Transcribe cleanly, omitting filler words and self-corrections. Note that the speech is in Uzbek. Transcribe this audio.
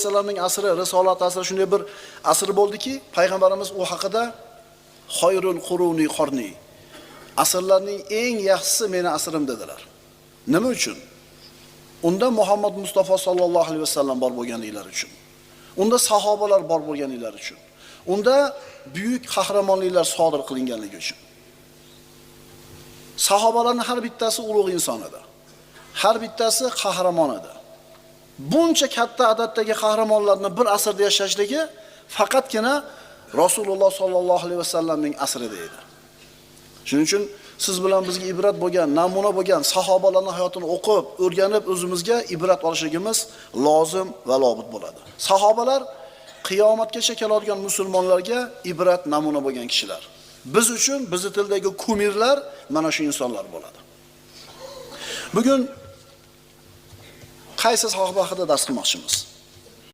vasallamning asri, risolat asri shunday bir asr bo'ldiki, payg'ambarimiz u haqida xoyrul quruni qorni, asrlarning eng yaxshisi meni asrim dedilar. Nima uchun? Unda Muhammad Mustafa sallallohu alayhi vasallam bor bo'lganliklari uchun. Unda sahobalar bor bo'lganliklari uchun. Unda buyuk qahramonliklar sodir qilinganligi uchun. Sahobalarning har bittasi ulug' inson edi. Har bittasi qahramon edi. Buncha katta adaddagi qahramonlarni bir asrda yashashligi faqatgina Rasululloh sallallohu alayhi vasallamning asrida edi. Shuning uchun siz bilan bizga ibrat bo'lgan, namuna bo'lgan sahobalarning hayotini o'qib, o'rganib o'zimizga ibrat olishligimiz lozim va lobud bo'ladi. Sahobalar qiyomatgacha keladigan musulmonlarga ibrat, namuna bo'lgan kishilar. Biz uchun bizning tildagi kumirlar mana shu insonlar bo'ladi. Bugun qaysi sahoba haqida dars qilmoqchimiz?